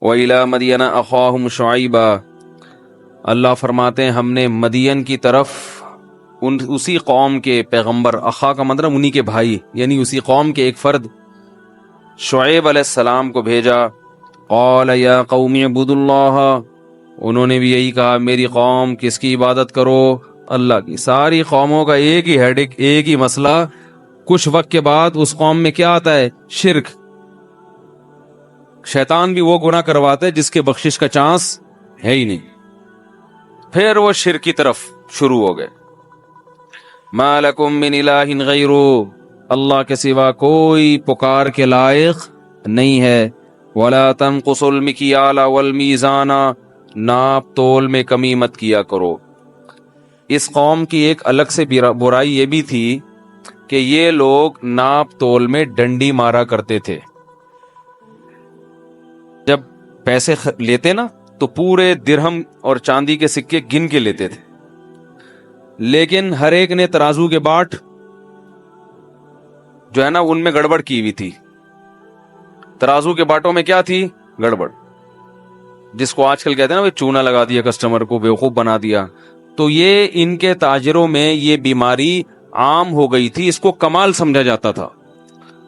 وَإِلَىٰ مَدْيَنَ أَخَاهُمْ شُعَيْبًا، اللہ فرماتے ہیں ہم نے مدین کی طرف اسی قوم کے پیغمبر، اخا کا مطلب انہی کے بھائی، یعنی اسی قوم کے ایک فرد شعیب علیہ السلام کو بھیجا۔ قال یا قوم اعبدوا اللہ، انہوں نے بھی یہی کہا میری قوم کس کی عبادت کرو؟ اللہ کی۔ ساری قوموں کا ایک ہی ہیڈک، ایک ہی مسئلہ، کچھ وقت کے بعد اس قوم میں کیا آتا ہے؟ شرک۔ شیطان بھی وہ گناہ کرواتا ہے جس کے بخشش کا چانس ہے ہی نہیں، پھر وہ شرک کی طرف شروع ہو گئے۔ ما لکم من الہ غیرہ، اللہ کے سوا کوئی پکار کے لائق نہیں ہے۔ ولا تنقصوا المکیال والمیزان، ناپ تول میں کمی مت کیا کرو۔ اس قوم کی ایک الگ سے برائی یہ بھی تھی کہ یہ لوگ ناپ تول میں ڈنڈی مارا کرتے تھے۔ جب پیسے لیتے نا تو پورے درہم اور چاندی کے سکے گن کے لیتے تھے، لیکن ہر ایک نے ترازو کے باٹ جو ہے نا ان میں گڑبڑ کی ہوئی تھی۔ ترازو کے باٹوں میں کیا تھی؟ گڑبڑ، جس کو آج کل کہتے ہیں نا چونا لگا دیا، کسٹمر کو بیوقوف بنا دیا۔ تو یہ ان کے تاجروں میں یہ بیماری عام ہو گئی تھی، اس کو کمال سمجھا جاتا تھا۔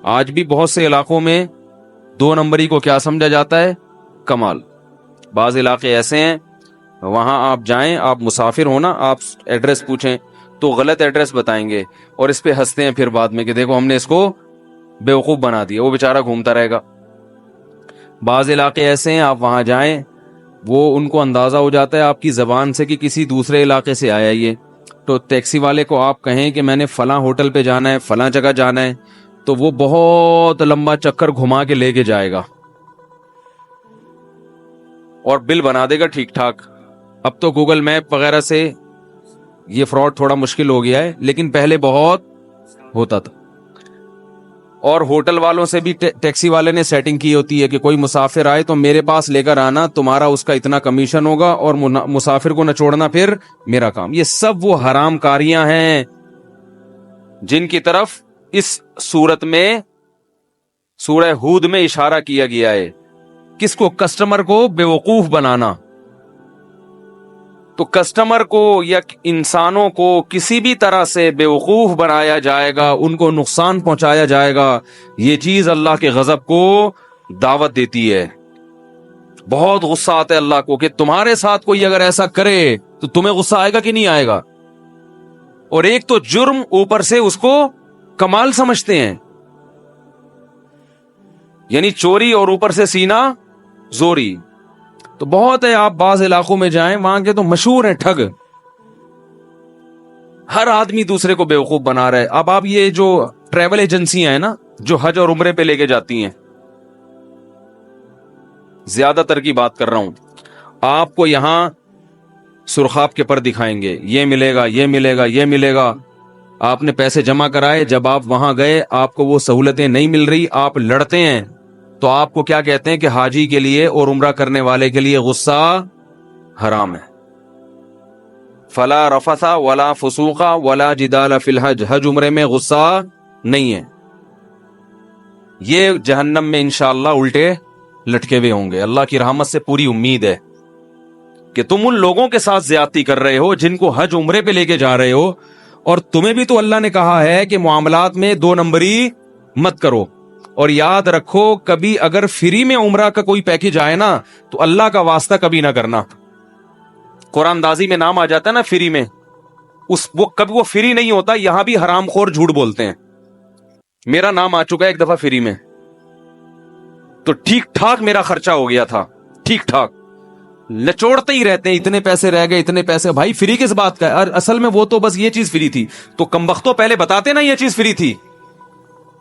آج بھی بہت سے علاقوں میں دو نمبری کو کیا سمجھا جاتا ہے؟ کمال۔ بعض علاقے ایسے ہیں وہاں آپ جائیں، آپ مسافر ہونا، آپ ایڈریس پوچھیں تو غلط ایڈریس بتائیں گے اور اس پہ ہنستے ہیں پھر بعد میں کہ دیکھو ہم نے اس کو بیوقوف بنا دیا، وہ بیچارہ گھومتا رہے گا۔ بعض علاقے ایسے ہیں آپ وہاں جائیں، وہ ان کو اندازہ ہو جاتا ہے آپ کی زبان سے کہ کسی دوسرے علاقے سے آیا یہ، تو ٹیکسی والے کو آپ کہیں کہ میں نے فلاں ہوٹل پہ جانا ہے، فلاں جگہ جانا ہے، تو وہ بہت لمبا چکر گھما کے لے کے جائے گا اور بل بنا دے گا ٹھیک ٹھاک۔ اب تو گوگل میپ وغیرہ سے یہ فراڈ تھوڑا مشکل ہو گیا ہے، لیکن پہلے بہت ہوتا تھا۔ اور ہوٹل والوں سے بھی ٹیکسی والے نے سیٹنگ کی ہوتی ہے کہ کوئی مسافر آئے تو میرے پاس لے کر آنا، تمہارا اس کا اتنا کمیشن ہوگا اور مسافر کو نچوڑنا پھر میرا کام۔ یہ سب وہ حرام کاریاں ہیں جن کی طرف اس صورت میں سورہ ہود میں اشارہ کیا گیا ہے۔ کس کو؟ کسٹمر کو بیوقوف بنانا۔ تو کسٹمر کو یا انسانوں کو کسی بھی طرح سے بیوقوف بنایا جائے گا، ان کو نقصان پہنچایا جائے گا، یہ چیز اللہ کے غضب کو دعوت دیتی ہے۔ بہت غصہ آتا ہے اللہ کو کہ تمہارے ساتھ کوئی اگر ایسا کرے تو تمہیں غصہ آئے گا کہ نہیں آئے گا؟ اور ایک تو جرم، اوپر سے اس کو کمال سمجھتے ہیں، یعنی چوری اور اوپر سے سینہ زوری۔ تو بہت ہے، آپ بعض علاقوں میں جائیں وہاں کے تو مشہور ہیں ٹھگ، ہر آدمی دوسرے کو بیوقوف بنا رہا ہے۔ اب آپ یہ جو ٹریول ایجنسیاں ہیں نا جو حج اور عمرے پہ لے کے جاتی ہیں، زیادہ تر کی بات کر رہا ہوں، آپ کو یہاں سرخاب کے پر دکھائیں گے، یہ ملے گا، یہ ملے گا، یہ ملے گا۔ آپ نے پیسے جمع کرائے، جب آپ وہاں گئے آپ کو وہ سہولتیں نہیں مل رہی، آپ لڑتے ہیں، تو آپ کو کیا کہتے ہیں کہ حاجی کے لیے اور عمرہ کرنے والے کے لیے غصہ حرام ہے۔ فلا رفث ولا فسوق ولا جدال فی الحج، حج عمرے میں غصہ نہیں ہے۔ یہ جہنم میں انشاءاللہ الٹے لٹکے ہوئے ہوں گے۔ اللہ کی رحمت سے پوری امید ہے کہ تم ان لوگوں کے ساتھ زیادتی کر رہے ہو جن کو حج عمرے پہ لے کے جا رہے ہو، اور تمہیں بھی تو اللہ نے کہا ہے کہ معاملات میں دو نمبری مت کرو۔ اور یاد رکھو کبھی اگر فری میں عمرہ کا کوئی پیکج آئے نا تو اللہ کا واسطہ کبھی نہ کرنا۔ قرآن دازی میں نام آ جاتا ہے نا فری میں، کبھی وہ فری نہیں ہوتا۔ یہاں بھی حرام خور جھوٹ بولتے ہیں، میرا نام آ چکا ہے ایک دفعہ فری میں، تو ٹھیک ٹھاک میرا خرچہ ہو گیا تھا، ٹھیک ٹھاک۔ لچوڑتے ہی رہتے ہیں، اتنے پیسے رہ گئے، اتنے پیسے۔ بھائی فری کس بات کا ہے؟ اور اصل میں وہ تو بس یہ چیز فری تھی، تو کمبختوں پہلے بتاتے نا یہ چیز فری تھی،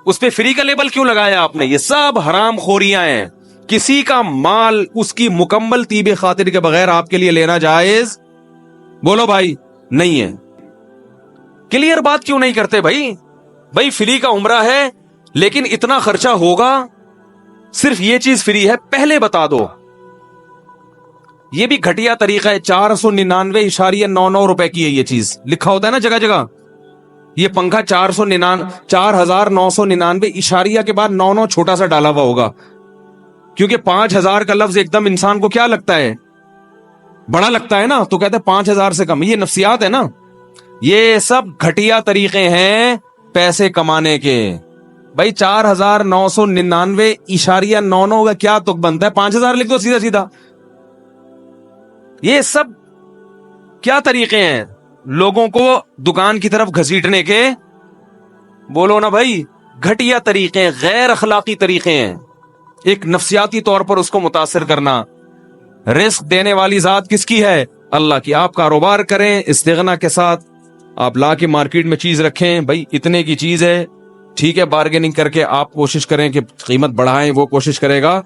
اس پہ فری کا لیبل کیوں لگایا آپ نے؟ یہ سب حرام خوریاں ہیں۔ کسی کا مال اس کی مکمل طیب خاطر کے بغیر آپ کے لیے لینا جائز، بولو بھائی، نہیں ہے۔ کلیئر بات کیوں نہیں کرتے بھائی فری کا عمرہ ہے لیکن اتنا خرچہ ہوگا، صرف یہ چیز فری ہے، پہلے بتا دو۔ یہ بھی گھٹیا طریقہ ہے، 499.99 روپے کی ہے یہ چیز، لکھا ہوتا ہے نا جگہ جگہ۔ یہ پنکھا 4,999 اشاریہ کے بعد 99 چھوٹا سا ڈالا ہوا ہوگا کیونکہ 5,000 کا لفظ ایک دم انسان کو کیا لگتا ہے؟ بڑا لگتا ہے نا، تو کہتے ہیں 5,000 سے کم. یہ نفسیات ہے نا، یہ سب گھٹیا طریقے ہیں پیسے کمانے کے. بھائی 4,999.99 کا کیا تک بنتا ہے؟ 5,000 لکھ دو سیدھا سیدھا. یہ سب کیا طریقے ہیں لوگوں کو دکان کی طرف گھسیٹنے کے؟ بولو نا بھائی، گھٹیا طریقے ہیں، غیر اخلاقی طریقے ہیں. ایک نفسیاتی طور پر اس کو متاثر کرنا. رزق دینے والی ذات کس کی ہے؟ اللہ کی. آپ کاروبار کریں استغنا کے ساتھ، آپ لا کے مارکیٹ میں چیز رکھیں، بھائی اتنے کی چیز ہے، ٹھیک ہے، بارگیننگ کر کے آپ کوشش کریں کہ قیمت بڑھائیں، وہ کوشش کرے گا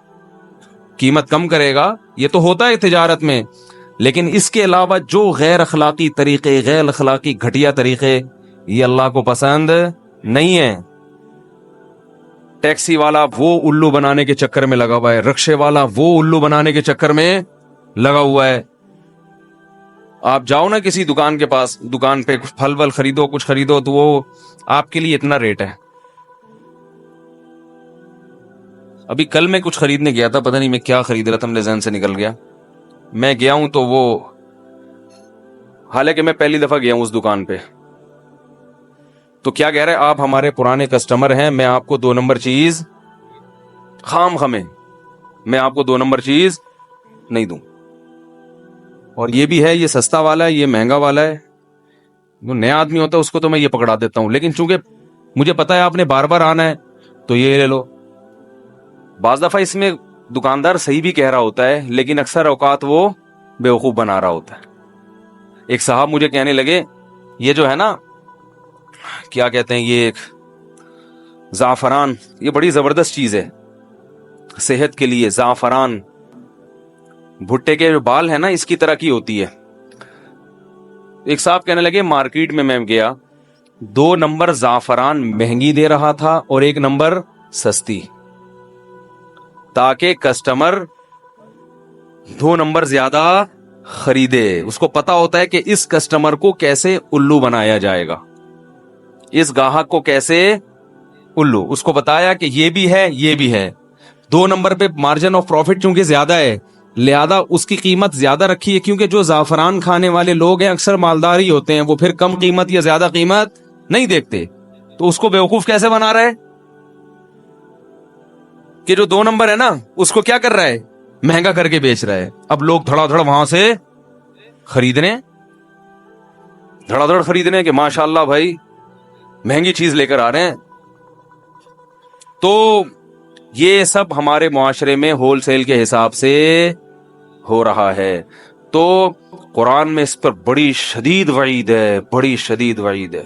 قیمت کم کرے گا. یہ تو ہوتا ہے تجارت میں. لیکن اس کے علاوہ جو غیر اخلاقی طریقے، غیر اخلاقی گھٹیا طریقے، یہ اللہ کو پسند نہیں ہے. ٹیکسی والا وہ الو بنانے کے چکر میں لگا ہوا ہے، رکشے والا وہ الو بنانے کے چکر میں لگا ہوا ہے. آپ جاؤ نا کسی دکان کے پاس، دکان پہ کچھ پھل ول خریدو، کچھ خریدو، تو وہ آپ کے لیے اتنا ریٹ ہے. ابھی کل میں کچھ خریدنے گیا تھا، پتہ نہیں میں کیا خرید رہا تھا، میرے ذہن سے نکل گیا. میں گیا ہوں تو وہ، حالانکہ میں پہلی دفعہ گیا ہوں اس دکان پہ، تو کیا کہہ رہے آپ ہمارے پرانے کسٹمر ہیں، میں آپ کو 2 نمبر چیز خام خمیں، میں آپ کو 2 نمبر چیز نہیں دوں. اور یہ بھی ہے، یہ سستا والا ہے، یہ مہنگا والا ہے. جو نیا آدمی ہوتا ہے اس کو تو میں یہ پکڑا دیتا ہوں، لیکن چونکہ مجھے پتا ہے آپ نے بار بار آنا ہے تو یہ لے لو. بعض دفعہ اس میں دکاندار صحیح بھی کہہ رہا ہوتا ہے، لیکن اکثر اوقات وہ بیوقوف بنا رہا ہوتا ہے. ایک صاحب مجھے کہنے لگے، یہ جو ہے نا کیا کہتے ہیں، یہ ایک زعفران، یہ بڑی زبردست چیز ہے صحت کے لیے. زعفران، بھٹے کے جو بال ہے نا اس کی طرح کی ہوتی ہے. ایک صاحب کہنے لگے مارکیٹ میں گیا، 2 نمبر زعفران مہنگی دے رہا تھا اور 1 نمبر سستی، تاکہ کسٹمر 2 نمبر زیادہ خریدے. اس کو پتا ہوتا ہے کہ اس کسٹمر کو کیسے الو بنایا جائے گا، اس گاہک کو کیسے الو. اس کو بتایا کہ یہ بھی ہے یہ بھی ہے. 2 نمبر پہ مارجن آف پروفٹ چونکہ زیادہ ہے، لہذا اس کی قیمت زیادہ رکھی ہے. کیونکہ جو زعفران کھانے والے لوگ ہیں اکثر مالدار ہی ہوتے ہیں، وہ پھر کم قیمت یا زیادہ قیمت نہیں دیکھتے. تو اس کو بیوقوف کیسے بنا رہا ہے کہ جو 2 نمبر ہے نا اس کو کیا کر رہا ہے؟ مہنگا کر کے بیچ رہا ہے. اب لوگ دھڑا دھڑ وہاں سے خریدنے، دھڑا دھڑ خریدنے کہ ماشاءاللہ بھائی مہنگی چیز لے کر آ رہے ہیں. تو یہ سب ہمارے معاشرے میں ہول سیل کے حساب سے ہو رہا ہے. تو قرآن میں اس پر بڑی شدید وعید ہے، بڑی شدید وعید ہے.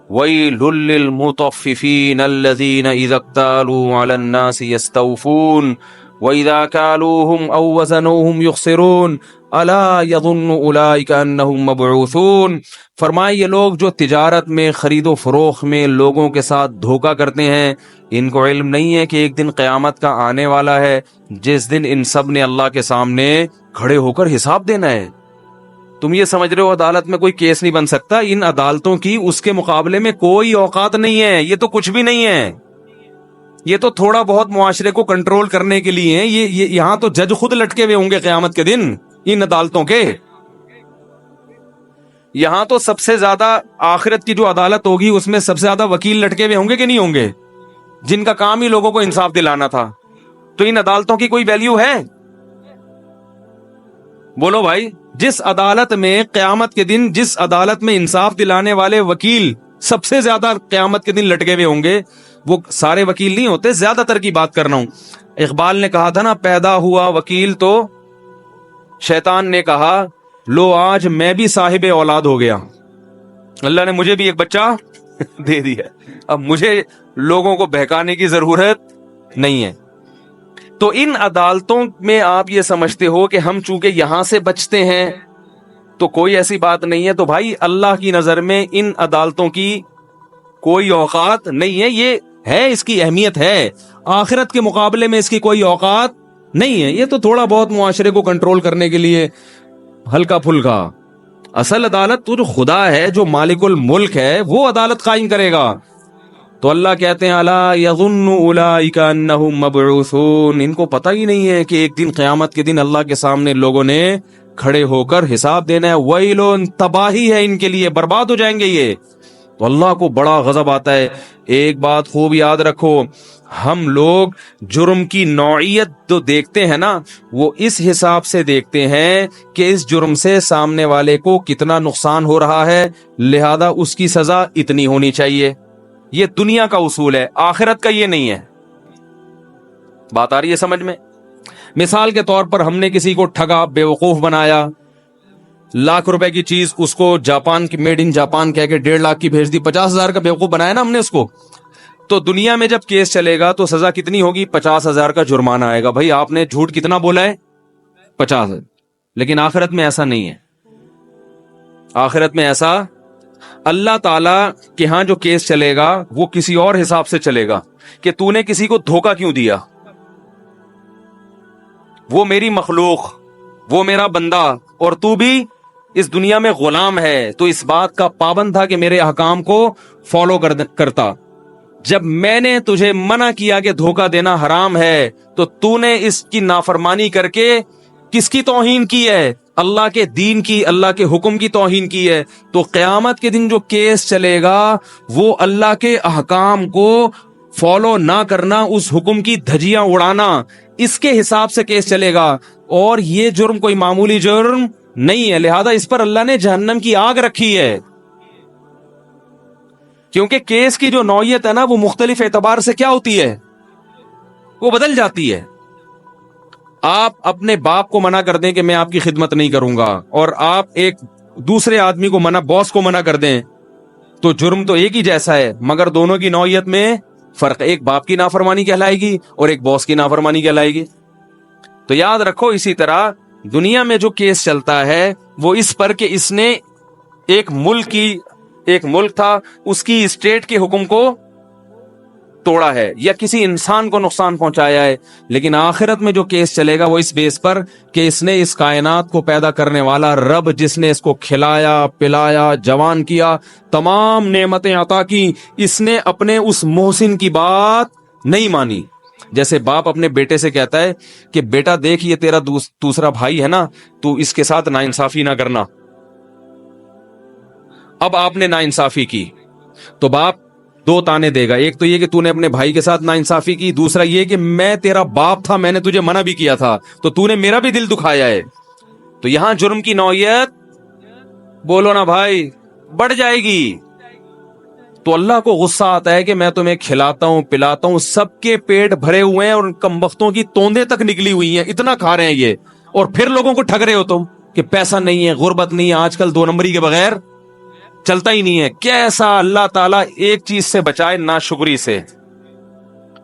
وَيْلٌ لِّلْمُطَفِّفِينَ الَّذِينَ إِذَا اكْتَالُوا عَلَى النَّاسِ يَسْتَوْفُونَ وَإِذَا كَالُوهُمْ أَوْ وَزَنُوهُمْ يُخْسِرُونَ أَلَا يَظُنُّ أُولَٰئِكَ أَنَّهُمْ مَبْعُوثُونَ. فرمائے یہ لوگ جو تجارت میں، خرید و فروخت میں لوگوں کے ساتھ دھوکہ کرتے ہیں، ان کو علم نہیں ہے کہ ایک دن قیامت کا آنے والا ہے جس دن ان سب نے اللہ کے سامنے کھڑے ہو کر حساب دینا ہے. تم یہ سمجھ رہے ہو عدالت میں کوئی کیس نہیں بن سکتا؟ ان عدالتوں کی اس کے مقابلے میں کوئی اوقات نہیں ہے. یہ تو کچھ بھی نہیں ہے، یہ تو تھوڑا بہت معاشرے کو کنٹرول کرنے کے لیے ہیں. یہ یہاں تو جج خود لٹکے ہوئے ہوں گے قیامت کے دن ان عدالتوں کے. یہاں تو سب سے زیادہ آخرت کی جو عدالت ہوگی اس میں سب سے زیادہ وکیل لٹکے ہوئے ہوں گے کہ نہیں ہوں گے، جن کا کام ہی لوگوں کو انصاف دلانا تھا. تو ان عدالتوں کی کوئی ویلیو ہے؟ بولو بھائی. جس عدالت میں قیامت کے دن، جس عدالت میں انصاف دلانے والے وکیل سب سے زیادہ قیامت کے دن لٹکے ہوئے ہوں گے، وہ سارے وکیل نہیں ہوتے، زیادہ تر کی بات کر رہا ہوں. اقبال نے کہا تھا نا، پیدا ہوا وکیل تو شیطان نے کہا لو آج میں بھی صاحب اولاد ہو گیا. اللہ نے مجھے بھی ایک بچہ دے دیا، اب مجھے لوگوں کو بہکانے کی ضرورت نہیں ہے. تو ان عدالتوں میں آپ یہ سمجھتے ہو کہ ہم چونکہ یہاں سے بچتے ہیں تو کوئی ایسی بات نہیں ہے. تو بھائی اللہ کی نظر میں ان عدالتوں کی کوئی اوقات نہیں ہے. یہ ہے، اس کی اہمیت ہے، آخرت کے مقابلے میں اس کی کوئی اوقات نہیں ہے. یہ تو تھوڑا بہت معاشرے کو کنٹرول کرنے کے لیے ہلکا پھلکا. اصل عدالت تو جو خدا ہے، جو مالک الملک ہے، وہ عدالت قائم کرے گا. تو اللہ کہتے ہیں الا یظن اولئک انہم مبعوثون، ان کو پتہ ہی نہیں ہے کہ ایک دن قیامت کے دن اللہ کے سامنے لوگوں نے کھڑے ہو کر حساب دینا ہے. ویلون، تباہی ہے ان کے لیے، برباد ہو جائیں گے یہ. تو اللہ کو بڑا غضب آتا ہے. ایک بات خوب یاد رکھو، ہم لوگ جرم کی نوعیت جو دیکھتے ہیں نا، وہ اس حساب سے دیکھتے ہیں کہ اس جرم سے سامنے والے کو کتنا نقصان ہو رہا ہے، لہذا اس کی سزا اتنی ہونی چاہیے. یہ دنیا کا اصول ہے، آخرت کا یہ نہیں ہے. بات آ رہی ہے سمجھ میں؟ مثال کے طور پر ہم نے کسی کو ٹھگا، بیوقوف بنایا، لاکھ روپے کی چیز اس کو جاپان کی، میڈ ان جاپان کہہ کے 1.5 لاکھ کی بھیج دی، 50,000 کا بیوقوف بنایا نا ہم نے اس کو. تو دنیا میں جب کیس چلے گا تو سزا کتنی ہوگی؟ 50,000 کا جرمانہ آئے گا. بھائی آپ نے جھوٹ کتنا بولا ہے؟ 50. لیکن آخرت میں ایسا نہیں ہے. آخرت میں ایسا، اللہ تعالی کے ہاں جو کیس چلے گا وہ کسی اور حساب سے چلے گا کہ تو نے کسی کو دھوکہ کیوں دیا. وہ میری مخلوق، وہ میرا بندہ، اور تو بھی اس دنیا میں غلام ہے، تو اس بات کا پابند تھا کہ میرے احکام کو فالو کرتا. جب میں نے تجھے منع کیا کہ دھوکہ دینا حرام ہے تو تو نے اس کی نافرمانی کر کے کس کی توہین کی ہے؟ اللہ کے دین کی، اللہ کے حکم کی توہین کی ہے. تو قیامت کے دن جو کیس چلے گا وہ اللہ کے احکام کو فالو نہ کرنا، اس حکم کی دھجیاں اڑانا، اس کے حساب سے کیس چلے گا. اور یہ جرم کوئی معمولی جرم نہیں ہے، لہذا اس پر اللہ نے جہنم کی آگ رکھی ہے. کیونکہ کیس کی جو نوعیت ہے نا وہ مختلف اعتبار سے کیا ہوتی ہے؟ وہ بدل جاتی ہے. آپ اپنے باپ کو منع کر دیں کہ میں آپ کی خدمت نہیں کروں گا، اور آپ ایک دوسرے آدمی کو منع، باس کو منع کر دیں، تو جرم تو ایک ہی جیسا ہے، مگر دونوں کی نوعیت میں فرق. ایک باپ کی نافرمانی کہلائے گی اور ایک باس کی نافرمانی کہلائے گی. تو یاد رکھو، اسی طرح دنیا میں جو کیس چلتا ہے وہ اس پر کہ اس نے ایک ملک تھا، اس کی اسٹیٹ کے حکم کو توڑا ہے یا کسی انسان کو نقصان پہنچایا ہے. لیکن آخرت میں جو کیس چلے گا وہ اس بیس پر کہ اس نے اس کائنات کو پیدا کرنے والا رب، جس نے اس کو کھلایا پلایا جوان کیا، تمام نعمتیں عطا کی، اس نے اپنے اس محسن کی بات نہیں مانی. جیسے باپ اپنے بیٹے سے کہتا ہے کہ بیٹا دیکھ، یہ تیرا دوسرا بھائی ہے نا، تو اس کے ساتھ ناانصافی نہ کرنا. اب آپ نے ناانصافی کی تو باپ 2 تانے دے گا. ایک تو یہ کہ تو نے اپنے بھائی کے ساتھ ناانصافی کی، دوسرا یہ کہ میں تیرا باپ تھا، میں نے تجھے منع بھی کیا تھا، تو تو نے میرا بھی دل دکھایا ہے. تو یہاں جرم کی نوعیت، بولو نا بھائی، بڑھ جائے گی. تو اللہ کو غصہ آتا ہے کہ میں تمہیں کھلاتا ہوں پلاتا ہوں، سب کے پیٹ بھرے ہوئے ہیں اور ان کمبختوں کی توندیں تک نکلی ہوئی ہیں، اتنا کھا رہے ہیں یہ، اور پھر لوگوں کو ٹھگ رہے ہو تم کہ پیسہ نہیں ہے، غربت نہیں ہے. آج کل 2 نمبری کے بغیر چلتا ہی نہیں ہے. کیسا اللہ تعالیٰ ایک چیز سے بچائے، ناشکری سے.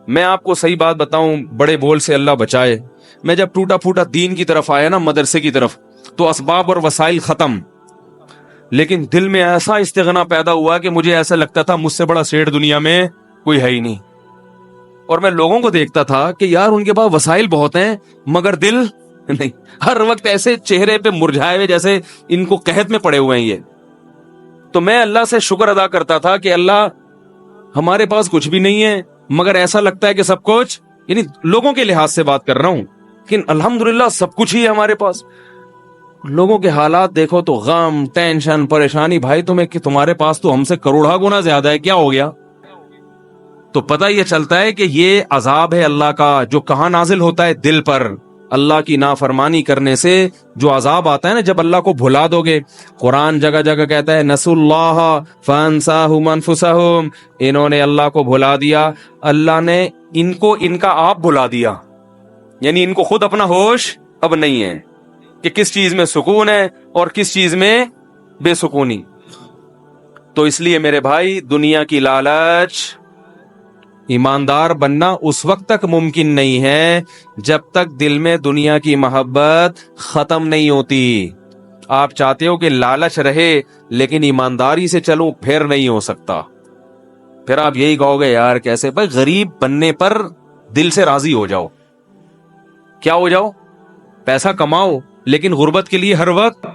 میں آپ کو صحیح بات بتاؤں، بڑے بول سے اللہ بچائے. میں جب ٹوٹا پھوٹا دین کی طرف آیا نا، مدرسے کی طرف، تو اسباب اور وسائل ختم، لیکن دل میں ایسا استغنا پیدا ہوا کہ مجھے ایسا لگتا تھا مجھ سے بڑا سیٹ دنیا میں کوئی ہے ہی نہیں. اور میں لوگوں کو دیکھتا تھا کہ یار ان کے پاس وسائل بہت ہیں مگر دل نہیں. ہر وقت ایسے چہرے پہ مرجھائے ہوئے جیسے ان کو قحط میں پڑے ہوئے ہیں یہ. تو میں اللہ سے شکر ادا کرتا تھا کہ اللہ، ہمارے پاس کچھ بھی نہیں ہے مگر ایسا لگتا ہے کہ سب کچھ، یعنی لوگوں کے لحاظ سے بات کر رہا ہوں، لیکن الحمدللہ سب کچھ ہی ہے ہمارے پاس. لوگوں کے حالات دیکھو تو غم، ٹینشن، پریشانی. بھائی تمہارے پاس تو ہم سے کروڑا گنا زیادہ ہے، کیا ہو گیا؟ تو پتہ یہ چلتا ہے کہ یہ عذاب ہے اللہ کا، جو کہاں نازل ہوتا ہے؟ دل پر. اللہ کی نافرمانی کرنے سے جو عذاب آتا ہے نا، جب اللہ کو بھلا دو گے. قرآن جگہ جگہ کہتا ہے نسوا اللہ فانساہم انفسہم، انہوں نے اللہ کو بھلا دیا، اللہ نے ان کو ان کا آپ بھلا دیا. یعنی ان کو خود اپنا ہوش اب نہیں ہے کہ کس چیز میں سکون ہے اور کس چیز میں بے سکونی. تو اس لیے میرے بھائی، دنیا کی لالچ، ایماندار بننا اس وقت تک ممکن نہیں ہے جب تک دل میں دنیا کی محبت ختم نہیں ہوتی. آپ چاہتے ہو کہ لالچ رہے لیکن ایمانداری سے چلو، پھر نہیں ہو سکتا. پھر آپ یہی کہو گے یار کیسے؟ بھائی غریب بننے پر دل سے راضی ہو جاؤ. کیا ہو جاؤ؟ پیسہ کماؤ لیکن غربت کے لیے ہر وقت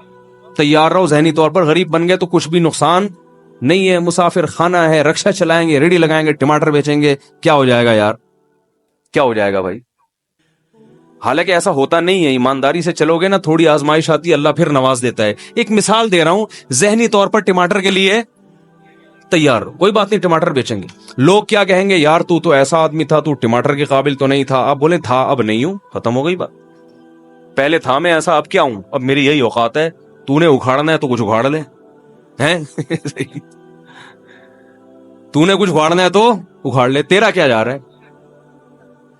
تیار رہو ذہنی طور پر. غریب بن گئے تو کچھ بھی نقصان نہیں ہے مسافر خانہ ہے, رکشا چلائیں گے, ریڑھی لگائیں گے, ٹماٹر بیچیں گے, کیا ہو جائے گا یار, کیا ہو جائے گا بھائی؟ حالانکہ ایسا ہوتا نہیں ہے, ایمانداری سے چلو گے نا, تھوڑی آزمائش آتی ہے, اللہ پھر نواز دیتا ہے. ایک مثال دے رہا ہوں, ذہنی طور پر ٹماٹر کے لیے تیار, کوئی بات نہیں ٹماٹر بیچیں گے. لوگ کیا کہیں گے, یار تو ایسا آدمی تھا, تو ٹماٹر کے قابل تو نہیں تھا. آپ بولیں تھا, اب نہیں ہوں, ختم ہو گئی بات. پہلے تھا میں ایسا, اب کیا ہوں, اب میری یہی اوقات ہے. تو نے اکھاڑنا ہے تو کچھ اکھاڑ لے, ہیں تو نے کچھ اکھاڑنا ہے تو اکھاڑ لے, تیرا کیا جا رہا ہے.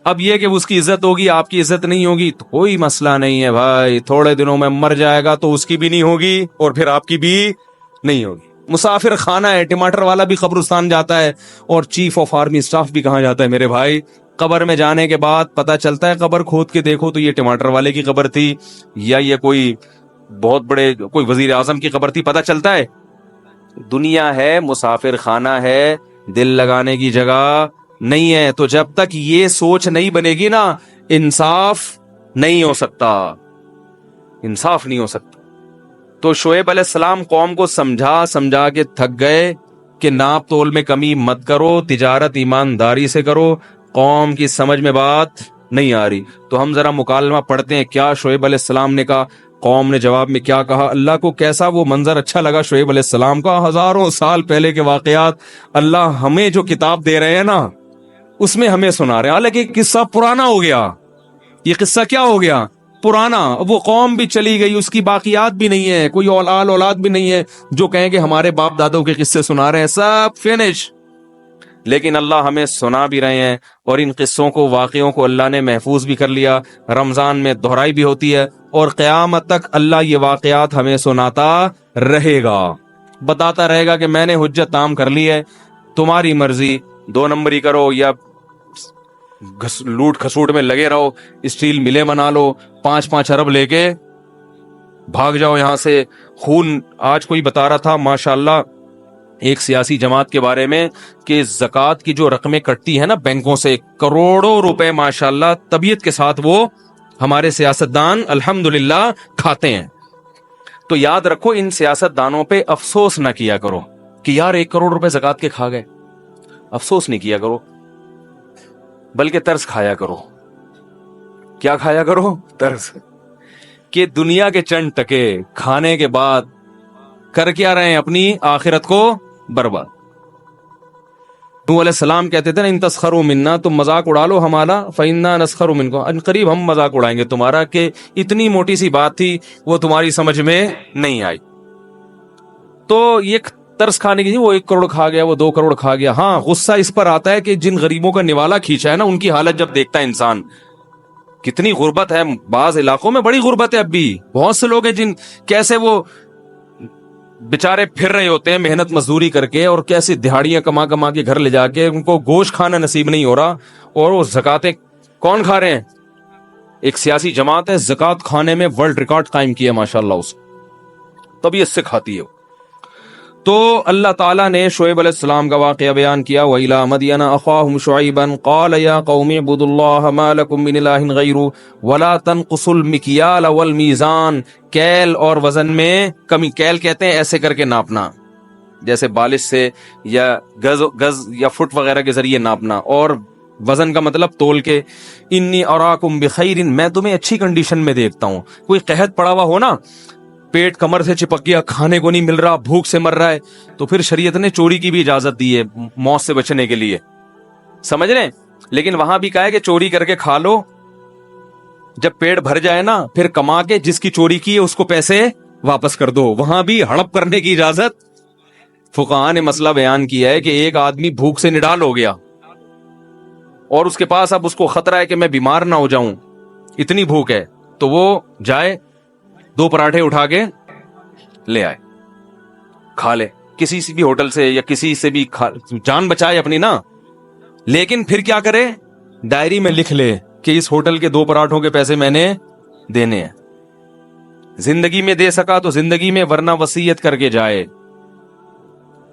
اب یہ کہ اس کی عزت ہوگی, آپ کی عزت نہیں ہوگی, تو کوئی مسئلہ نہیں ہے بھائی, تھوڑے دنوں میں مر جائے گا تو اس کی بھی نہیں ہوگی اور پھر آپ کی بھی نہیں ہوگی. مسافر خانہ ہے, ٹماٹر والا بھی قبرستان جاتا ہے, اور چیف آف آرمی اسٹاف بھی کہاں جاتا ہے میرے بھائی. قبر میں جانے کے بعد پتا چلتا ہے, قبر کھود کے دیکھو تو یہ ٹماٹر والے کی قبر تھی, یا یہ کوئی بہت بڑے کوئی وزیر اعظم کی قبر تھی, پتا چلتا ہے. دنیا ہے, مسافر خانہ ہے, دل لگانے کی جگہ نہیں ہے. تو جب تک یہ سوچ نہیں بنے گی نا, انصاف نہیں ہو سکتا, انصاف نہیں ہو سکتا. تو شعیب علیہ السلام قوم کو سمجھا کے تھک گئے کہ ناپ تول میں کمی مت کرو, تجارت ایمانداری سے کرو. قوم کی سمجھ میں بات نہیں آ رہی. تو ہم ذرا مکالمہ پڑھتے ہیں, کیا شعیب علیہ السلام نے کہا, قوم نے جواب میں کیا کہا. اللہ کو کیسا وہ منظر اچھا لگا شعیب علیہ السلام کا, ہزاروں سال پہلے کے واقعات اللہ ہمیں جو کتاب دے رہے ہیں نا, اس میں ہمیں سنا رہے ہیں. حالانکہ قصہ پرانا ہو گیا, یہ قصہ کیا ہو گیا, پرانا. وہ قوم بھی چلی گئی, اس کی باقیات بھی نہیں ہے, کوئی اولاد بھی نہیں ہے جو کہیں کہ ہمارے باپ دادوں کے قصے سنا رہے ہیں, سب فنش. لیکن اللہ ہمیں سنا بھی رہے ہیں, اور ان قصوں کو, واقعوں کو اللہ نے محفوظ بھی کر لیا. رمضان میں دہرائی بھی ہوتی ہے, اور قیامت تک اللہ یہ واقعات ہمیں سناتا رہے گا, بتاتا رہے گا کہ میں نے حجت تام کر لی ہے, تمہاری مرضی, 2 نمبری کرو یا لوٹ کھسوٹ میں لگے رہو, اسٹیل ملیں بنا لو, 5 ارب لے کے بھاگ جاؤ یہاں سے. خون, آج کوئی بتا رہا تھا ماشاءاللہ ایک سیاسی جماعت کے بارے میں, کہ زکوٰۃ کی جو رقمیں کٹتی ہیں نا بینکوں سے, کروڑوں روپے ماشاءاللہ طبیعت کے ساتھ وہ ہمارے سیاستدان الحمدللہ کھاتے ہیں. تو یاد رکھو, ان سیاستدانوں پہ افسوس نہ کیا کرو کہ یار 1 کروڑ روپے زکوٰۃ کے کھا گئے. افسوس نہیں کیا کرو, بلکہ ترس کھایا کرو. کیا کھایا کرو, ترس. کہ دنیا کے چند ٹکے کھانے کے بعد کر کیا رہے ہیں, اپنی آخرت کو برباد. نوح علیہ السلام کہتے تھے نا, ان تسخروا منا, تم مذاق اڑا لو ہمارا, فإنا نسخر منکم, ان قریب ہم مذاق اڑائیں گے تمہارا. کہ اتنی موٹی سی بات تھی, وہ تمہاری سمجھ میں نہیں آئی. تو یہ ترس کھانے کی, وہ 1 کروڑ کھا گیا, وہ 2 کروڑ کھا گیا. ہاں غصہ اس پر آتا ہے کہ جن غریبوں کا نوالا کھینچا ہے نا, ان کی حالت جب دیکھتا ہے انسان, کتنی غربت ہے. بعض علاقوں میں بڑی غربت ہے اب بھی. بہت سے لوگ ہیں جن کیسے وہ بےچارے پھر رہے ہوتے ہیں محنت مزدوری کر کے, اور کیسے دہاڑیاں کما کے گھر لے جا کے, ان کو گوشت کھانا نصیب نہیں ہو رہا, اور وہ زکاتیں کون کھا رہے ہیں. ایک سیاسی جماعت ہے, زکات کھانے میں ورلڈ ریکارڈ قائم کیا ماشاءاللہ, اس طبیعت سے کھاتی ہے. تو اللہ تعالیٰ نے شعیب علیہ السلام کا واقعہ بیان کیا. وَإِلَىٰ مَدْيَنَ أَخَاهُمْ شُعَيْبًا قَالَ يَا قَوْمِ اعْبُدُوا اللَّهَ مَا لَكُم مِّنْ إِلَٰهٍ غَيْرُهُ وَلَا تَنقُصُوا الْمِكْيَالَ وَالْمِيزَانَ. کیل اور وزن میں کمی, کیل کہتے ہیں ایسے کر کے ناپنا, جیسے بالش سے یا گز یا فٹ وغیرہ کے ذریعے ناپنا, اور وزن کا مطلب تول کے. انی اراکم بخیر, میں تمہیں اچھی کنڈیشن میں دیکھتا ہوں. کوئی قحط پڑا ہوا ہو نا, پیٹ کمر سے چپک گیا, کھانے کو نہیں مل رہا, بھوک سے مر رہا ہے, تو پھر شریعت نے چوری کی بھی اجازت دی ہے موت سے بچنے کے لیے, سمجھ رہے ہیں. لیکن وہاں بھی کہا ہے کہ چوری کر کے کھا لو, جب پیٹ بھر جائے نا پھر کما کے جس کی چوری کی ہے اس کو پیسے واپس کر دو. وہاں بھی ہڑپ کرنے کی اجازت. فقہاء نے مسئلہ بیان کیا ہے کہ ایک آدمی بھوک سے نڈال ہو گیا, اور اس کے پاس اب اس کو خطرہ ہے کہ میں بیمار نہ ہو جاؤں, اتنی بھوک ہے, تو وہ جائے 2 پراٹھے اٹھا کے لے آئے, کھا لے کسی سے بھی ہوٹل سے, یا کسی سے بھی جان بچائے اپنی نا. لیکن پھر کیا کرے, ڈائری میں لکھ لے کہ اس ہوٹل کے 2 پراٹھوں کے پیسے میں نے دینے ہیں. زندگی میں دے سکا تو زندگی میں, ورنہ وصیت کر کے جائے.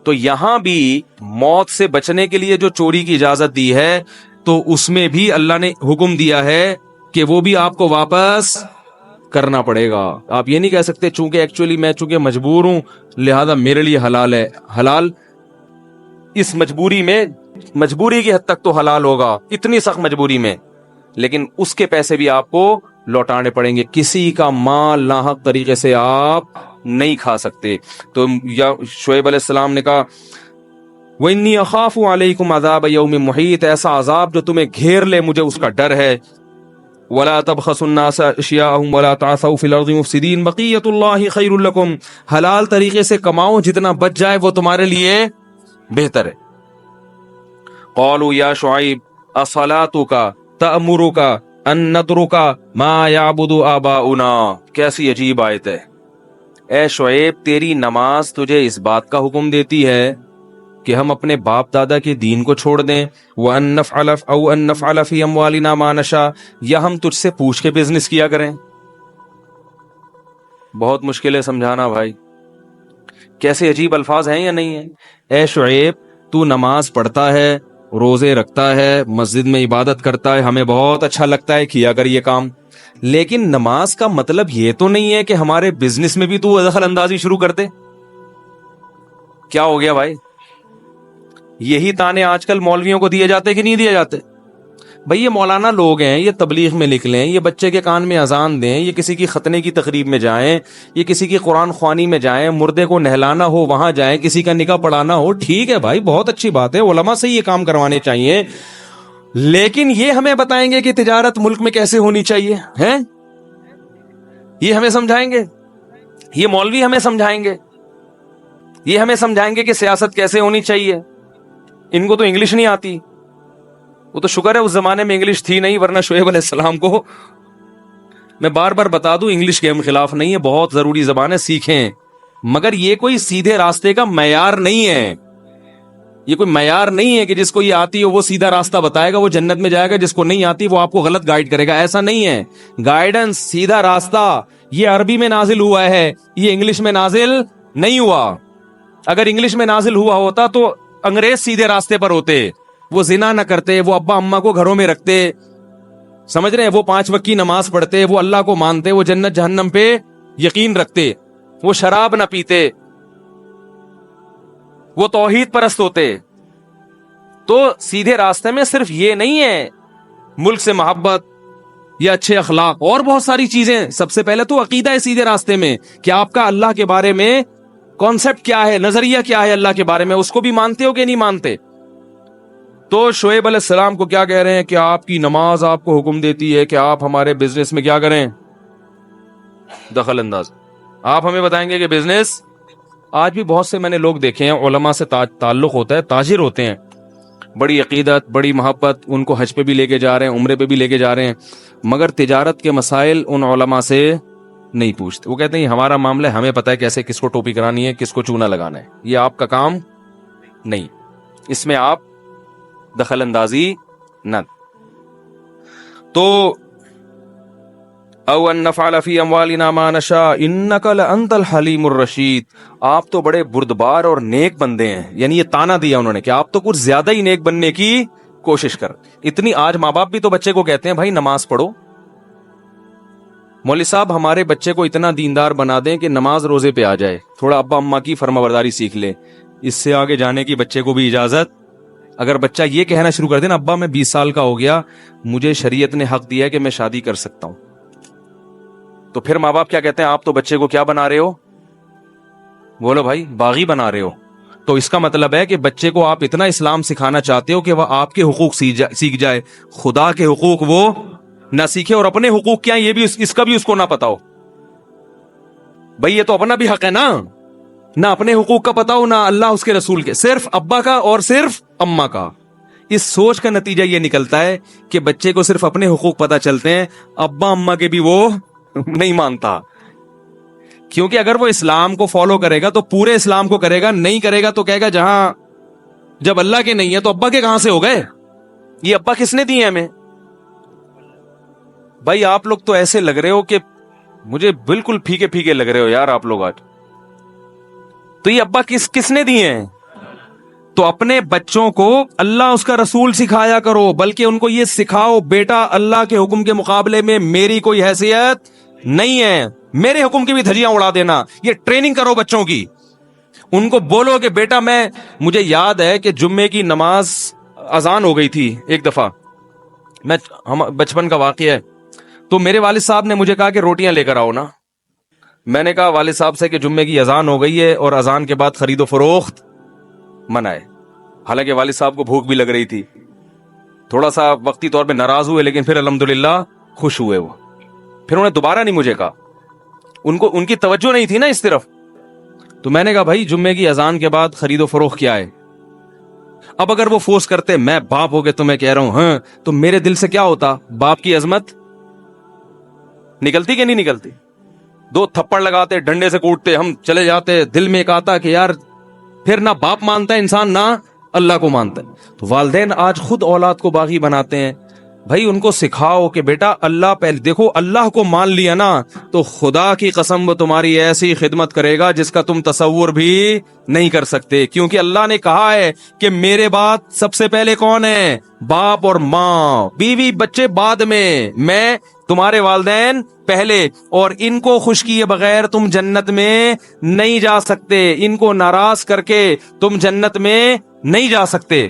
تو یہاں بھی موت سے بچنے کے لیے جو چوری کی اجازت دی ہے, تو اس میں بھی اللہ نے حکم دیا ہے کہ وہ بھی آپ کو واپس کرنا پڑے گا. آپ یہ نہیں کہہ سکتے چونکہ ایکچولی میں چونکہ مجبور ہوں لہذا میرے لیے حلال ہے. حلال اس مجبوری میں، مجبوری کی حد تک تو حلال ہوگا، اتنی سخت مجبوری میں، لیکن اس کے پیسے بھی آپ کو لوٹانے پڑیں گے. کسی کا مال ناحق طریقے سے آپ نہیں کھا سکتے. تو یا شعیب علیہ السلام نے کہا وَإِنِّي أَخَافُ عَلَيْكُمْ عَذَابَ يَوْمٍ مُحِيطٍ، ایسا عذاب جو تمہیں گھیر لے مجھے اس کا ڈر ہے. وَلَا تَبْخَسُوا النَّاسَ أَشْيَاءَهُمْ وَلَا تَعْثَوْا فِي الْأَرْضِ مُفْسِدِينَ بَقِيَّةُ اللَّهِ خَيْرٌ لَكُمْ، حلال طریقے سے کماؤ، جتنا بچ جائے وہ تمہارے لیے بہتر ہے. قالوا یا شعیب اصلاتک تأمرک ان نترک ما یعبد آباؤنا، کیسی عجیب آیت ہے. اے شعیب تیری نماز تجھے اس بات کا حکم دیتی ہے کہ ہم اپنے باپ دادا کے دین کو چھوڑ دیں، وَأَن نَفْعَلَ فِي أَمْوَالِنَا مَا نَشَاءُ، یا ہم تجھ سے پوچھ کے بزنس کیا کریں. بہت مشکل ہے سمجھانا بھائی، کیسے عجیب الفاظ ہیں یا نہیں ہیں. اے شعیب تو نماز پڑھتا ہے، روزے رکھتا ہے، مسجد میں عبادت کرتا ہے، ہمیں بہت اچھا لگتا ہے، کیا کر یہ کام، لیکن نماز کا مطلب یہ تو نہیں ہے کہ ہمارے بزنس میں بھی تو دخل اندازی شروع کر دے. کیا ہو گیا بھائی؟ یہی تانے آج کل مولویوں کو دیے جاتے کہ نہیں دیے جاتے؟ بھئی یہ مولانا لوگ ہیں، یہ تبلیغ میں لکھ لیں، یہ بچے کے کان میں اذان دیں، یہ کسی کی ختنے کی تقریب میں جائیں، یہ کسی کی قرآن خوانی میں جائیں، مردے کو نہلانا ہو وہاں جائیں، کسی کا نکاح پڑھانا ہو، ٹھیک ہے بھائی، بہت اچھی بات ہے، علماء سے یہ کام کروانے چاہیے، لیکن یہ ہمیں بتائیں گے کہ تجارت ملک میں کیسے ہونی چاہیے ہیں؟ یہ ہمیں سمجھائیں گے؟ یہ مولوی ہمیں سمجھائیں گے؟ یہ ہمیں سمجھائیں گے کہ سیاست کیسے ہونی چاہیے؟ ان کو تو انگلش نہیں آتی. وہ تو شکر ہے اس زمانے میں انگلش تھی نہیں، ورنہ شعیب علیہ السلام کو میں بار بار بتا دوں انگلش کے ہم خلاف نہیں ہے، بہت ضروری زبان ہے، سیکھیں، مگر یہ کوئی سیدھے راستے کا معیار نہیں ہے. یہ کوئی معیار نہیں ہے کہ جس کو یہ آتی ہو وہ سیدھا راستہ بتائے گا، وہ جنت میں جائے گا، جس کو نہیں آتی وہ آپ کو غلط گائیڈ کرے گا. ایسا نہیں ہے. گائیڈنس، سیدھا راستہ یہ عربی میں نازل ہوا ہے، یہ انگلش میں نازل نہیں ہوا. اگر انگلش میں نازل ہوا ہوتا تو انگریز سیدھے راستے پر ہوتے، وہ زنا نہ کرتے، وہ ابا اماں کو گھروں میں رکھتے، سمجھ رہے ہیں، وہ 5 وقت کی نماز پڑھتے، وہ اللہ کو مانتے، وہ جنت جہنم پہ یقین رکھتے، وہ شراب نہ پیتے، وہ توحید پرست ہوتے. تو سیدھے راستے میں صرف یہ نہیں ہے ملک سے محبت یا اچھے اخلاق، اور بہت ساری چیزیں. سب سے پہلے تو عقیدہ ہے سیدھے راستے میں کہ آپ کا اللہ کے بارے میں کانسیپٹ کیا ہے، نظریہ کیا ہے اللہ کے بارے میں، اس کو بھی مانتے ہو کہ نہیں مانتے. تو شعیب علیہ السلام کو کیا کہہ رہے ہیں کہ آپ کی نماز آپ کو حکم دیتی ہے کہ آپ ہمارے بزنس میں کیا کریں، دخل انداز. آپ ہمیں بتائیں گے کہ بزنس، آج بھی بہت سے میں نے لوگ دیکھے ہیں علماء سے تعلق ہوتا ہے، تاجر ہوتے ہیں، بڑی عقیدت، بڑی محبت، ان کو حج پہ بھی لے کے جا رہے ہیں، عمرے پہ بھی لے کے جا رہے ہیں، مگر تجارت کے مسائل ان علماء سے نہیں پوچھتے. وہ کہتے ہیں ہمارا معاملہ ہے، ہمیں پتہ ہے کیسے کس کو ٹوپی کرانی ہے، کس کو چونا لگانا ہے، یہ آپ کا کام نہیں، اس میں آپ دخل اندازی نہ. تو او ان نفعل فی اموالنا ما نشاء انک لانت الحلیم الرشید، آپ تو بڑے بردبار اور نیک بندے ہیں. یعنی یہ تانا دیا انہوں نے کہ آپ تو کچھ زیادہ ہی نیک بننے کی کوشش کر. اتنی آج ماں باپ بھی تو بچے کو کہتے ہیں بھائی نماز پڑھو. مولوی صاحب ہمارے بچے کو اتنا دیندار بنا دیں کہ نماز روزے پہ آ جائے، تھوڑا ابا اماں کی فرمانبرداری سیکھ لے، اس سے آگے جانے کی بچے کو بھی اجازت. اگر بچہ یہ کہنا شروع کر دے نا ابا میں 20 سال کا ہو گیا، مجھے شریعت نے حق دیا ہے کہ میں شادی کر سکتا ہوں، تو پھر ماں باپ کیا کہتے ہیں، آپ تو بچے کو کیا بنا رہے ہو، بولو بھائی، باغی بنا رہے ہو. تو اس کا مطلب ہے کہ بچے کو آپ اتنا اسلام سکھانا چاہتے ہو کہ وہ آپ کے حقوق سیکھ جائے، خدا کے حقوق وہ نہ سیکھے، اور اپنے حقوق کیا یہ بھی اس کا بھی اس کو نہ پتا ہو. بھائی یہ تو اپنا بھی حق ہے نا، نہ اپنے حقوق کا پتا ہو نہ اللہ اس کے رسول کے، صرف ابا کا اور صرف اما کا. اس سوچ کا نتیجہ یہ نکلتا ہے کہ بچے کو صرف اپنے حقوق پتا چلتے ہیں، ابا اما کے بھی وہ نہیں مانتا. کیونکہ اگر وہ اسلام کو فالو کرے گا تو پورے اسلام کو کرے گا، نہیں کرے گا تو کہے گا جہاں جب اللہ کے نہیں ہے تو ابا کے کہاں سے ہو گئے، یہ ابا کس نے دیے ہمیں. بھائی آپ لوگ تو ایسے لگ رہے ہو کہ مجھے بالکل پھیکے پھیکے لگ رہے ہو یار آپ لوگ آج. تو یہ ابا کس نے دیے ہیں؟ تو اپنے بچوں کو اللہ اس کا رسول سکھایا کرو، بلکہ ان کو یہ سکھاؤ بیٹا اللہ کے حکم کے مقابلے میں میری کوئی حیثیت نہیں ہے، میرے حکم کی بھی دھجیاں اڑا دینا. یہ ٹریننگ کرو بچوں کی، ان کو بولو کہ بیٹا مجھے یاد ہے کہ جمعے کی نماز اذان ہو گئی تھی ایک دفعہ، بچپن کا واقعہ ہے، تو میرے والد صاحب نے مجھے کہا کہ روٹیاں لے کر آؤ نا. میں نے کہا والد صاحب سے کہ جمعے کی اذان ہو گئی ہے اور اذان کے بعد خرید و فروخت منع ہے. حالانکہ والد صاحب کو بھوک بھی لگ رہی تھی، تھوڑا سا وقتی طور پہ ناراض ہوئے، لیکن پھر الحمدللہ خوش ہوئے. وہ پھر انہیں دوبارہ نہیں مجھے کہا، ان کی توجہ نہیں تھی نا اس طرف. تو میں نے کہا بھائی جمعے کی اذان کے بعد خرید و فروخت کیا ہے؟ اب اگر وہ فورس کرتے، میں باپ ہو کے تمہیں کہہ رہا ہوں ہاں، تو میرے دل سے کیا ہوتا؟ باپ کی عظمت نکلتی کہ نہیں نکلتی؟ 2 تھپڑ لگاتے، ڈنڈے سے کوٹتے، ہم چلے جاتے. دل میں ایک آتا کہ یار پھر نہ باپ مانتا ہے انسان، نہ اللہ کو مانتا ہے. تو والدین آج خود اولاد کو باغی بناتے ہیں. بھائی ان کو سکھاؤ کہ بیٹا اللہ پہلے دیکھو، اللہ کو مان لیا نا تو خدا کی قسم وہ تمہاری ایسی خدمت کرے گا جس کا تم تصور بھی نہیں کر سکتے. کیونکہ اللہ نے کہا ہے کہ میرے بعد سب سے پہلے کون ہے؟ باپ اور ماں، بیوی بچے بعد میں تمہارے والدین پہلے. اور ان کو خوش کیے بغیر تم جنت میں نہیں جا سکتے، ان کو ناراض کر کے تم جنت میں نہیں جا سکتے.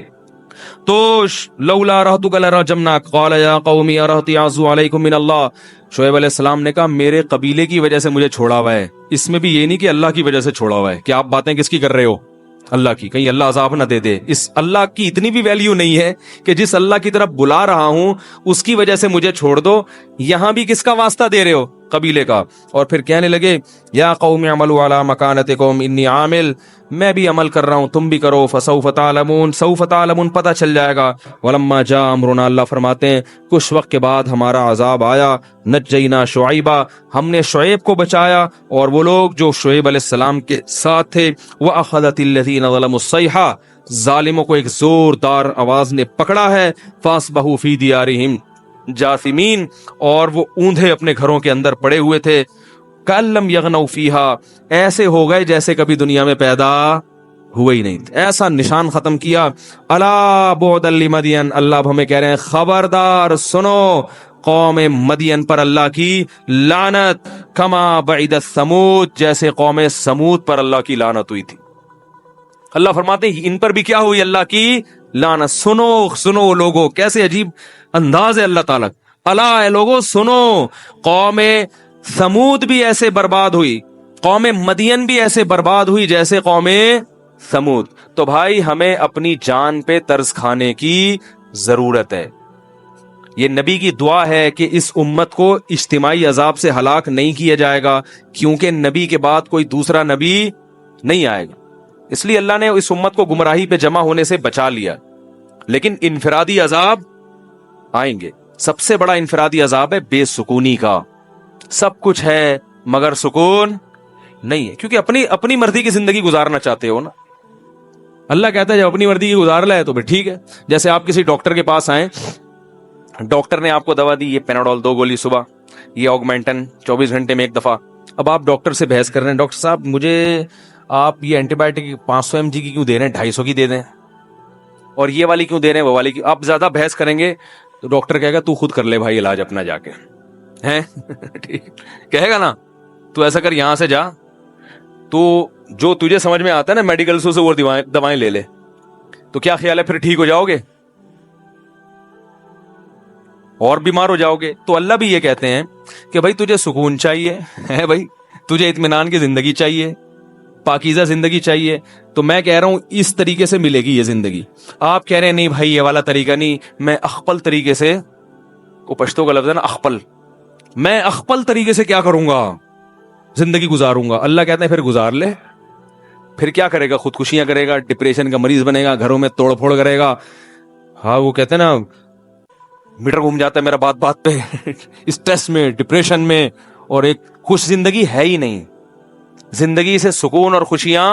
تو لولا رہتک لرجمناک قال یا قوم ارہتی اعوذ علیکم من اللہ. شعیب علیہ السلام نے کہا میرے قبیلے کی وجہ سے مجھے چھوڑا ہوا ہے. اس میں بھی یہ نہیں کہ اللہ کی وجہ سے چھوڑا ہوا ہے، کہ آپ باتیں کس کی کر رہے ہو؟ اللہ کی. کہیں اللہ عذاب نہ دے دے. اس اللہ کی اتنی بھی ویلیو نہیں ہے کہ جس اللہ کی طرف بلا رہا ہوں اس کی وجہ سے مجھے چھوڑ دو. یہاں بھی کس کا واسطہ دے رہے ہو؟ قبیلے کا. اور پھر کہنے لگے یا قوم اعملوا علی مکانتکم انی عامل، میں بھی عمل کر رہا ہوں تم بھی کرو. فسوف تعلمون، سوف تعلمون، پتہ چل جائے گا. ولما جاء امرنا، اللہ فرماتے ہیں کچھ وقت کے بعد ہمارا عذاب آیا. نجینا شعیبا، ہم نے شعیب کو بچایا اور وہ لوگ جو شعیب علیہ السلام کے ساتھ تھے. واخذت الذین ظلموا الصیحہ، ظالموں کو ایک زوردار آواز نے پکڑا ہے. فاصبحوا فی دیارہم جاثمین، اور وہ اوندھے اپنے گھروں کے اندر پڑے ہوئے تھے. کأن لم یغنوا فیہا، ایسے ہو گئے جیسے کبھی دنیا میں پیدا ہوئے ہی نہیں تھے. ایسا نشان ختم کیا. الا بعدا لمدین، اللہ اب ہمیں کہہ رہے ہیں خبردار سنو قوم مدین پر اللہ کی لعنت. کما بعد ثمود، جیسے قوم سمود پر اللہ کی لعنت ہوئی تھی. اللہ فرماتے ہیں ان پر بھی کیا ہوئی؟ اللہ کی لعنت. سنو لوگوں، کیسے عجیب انداز ہے اللہ تعالیٰ. الا اے لوگوں سنو، قوم سمود بھی ایسے برباد ہوئی، قوم مدین بھی ایسے برباد ہوئی جیسے قوم سمود. تو بھائی ہمیں اپنی جان پہ ترس کھانے کی ضرورت ہے. یہ نبی کی دعا ہے کہ اس امت کو اجتماعی عذاب سے ہلاک نہیں کیا جائے گا، کیونکہ نبی کے بعد کوئی دوسرا نبی نہیں آئے گا. اس لیے اللہ نے اس امت کو گمراہی پہ جمع ہونے سے بچا لیا. لیکن انفرادی عذاب آئیں گے. سب سے بڑا انفرادی عذاب ہے بے سکونی کا. سب کچھ ہے مگر سکون نہیں ہے، کیونکہ اپنی مرضی کی زندگی گزارنا چاہتے ہو نا. اللہ کہتا ہے جب اپنی مرضی کی گزار لے تو پھر ٹھیک ہے. جیسے آپ کسی ڈاکٹر کے پاس آئیں، ڈاکٹر نے آپ کو دوا دی، یہ پیناڈول 2 گولی صبح، یہ آگمنٹن 24 گھنٹے میں 1 دفعہ. اب آپ ڈاکٹر سے بحث کر رہے ہیں، ڈاکٹر صاحب مجھے آپ یہ اینٹی بایوٹک 500 mg کی کیوں دے رہے ہیں، 250 کی دے دیں، اور یہ والی کیوں دے رہے ہیں، وہ والی کی. آپ زیادہ بحث کریں گے تو ڈاکٹر کہے گا تو خود کر لے بھائی علاج اپنا جا کے، ہیں ٹھیک کہے گا نا. تو ایسا کر یہاں سے جا، تو جو تجھے سمجھ میں آتا ہے نا میڈیکل سے وہ دوائیں لے لے. تو کیا خیال ہے پھر ٹھیک ہو جاؤ گے اور بیمار ہو جاؤ گے. تو اللہ بھی یہ کہتے ہیں کہ بھائی تجھے سکون چاہیے ہے، بھائی تجھے اطمینان کی زندگی چاہیے، پاکیزہ زندگی چاہیے. تو میں کہہ رہا ہوں اس طریقے سے ملے گی یہ زندگی. آپ کہہ رہے ہیں نہیں بھائی یہ والا طریقہ نہیں، میں اخپل طریقے سے، وہ پشتو کا لفظ ہے نا اخپل، میں اخپل طریقے سے کیا کروں گا، زندگی گزاروں گا. اللہ کہتے ہیں پھر گزار لے. پھر کیا کرے گا؟ خودکشیاں کرے گا، ڈپریشن کا مریض بنے گا، گھروں میں توڑ پھوڑ کرے گا. ہاں وہ کہتے ہیں نا میٹر گھوم جاتا ہے میرا بات پہ اسٹریس میں، ڈپریشن میں، اور ایک خوش زندگی ہے ہی نہیں. زندگی سے سکون اور خوشیاں،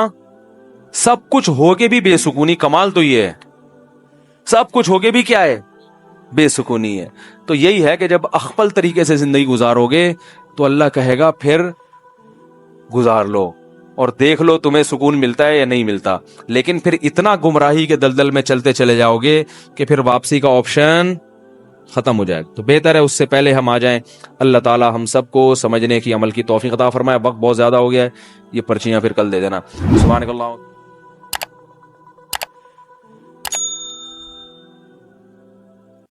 سب کچھ ہو کے بھی بے سکونی. کمال تو یہ ہے سب کچھ ہو کے بھی کیا ہے، بے سکونی ہے. تو یہی ہے کہ جب اخپل طریقے سے زندگی گزارو گے تو اللہ کہے گا پھر گزار لو اور دیکھ لو تمہیں سکون ملتا ہے یا نہیں ملتا. لیکن پھر اتنا گمراہی کے دلدل میں چلتے چلے جاؤ گے کہ پھر واپسی کا آپشن ختم ہو جائے گا. تو بہتر ہے اس سے پہلے ہم آ جائیں. اللہ تعالیٰ ہم سب کو سمجھنے کی عمل کی توفیق عطا فرمائے. وقت بہت زیادہ ہو گیا ہے, یہ پرچیاں پھر کل دے دینا. سبحانک اللہ.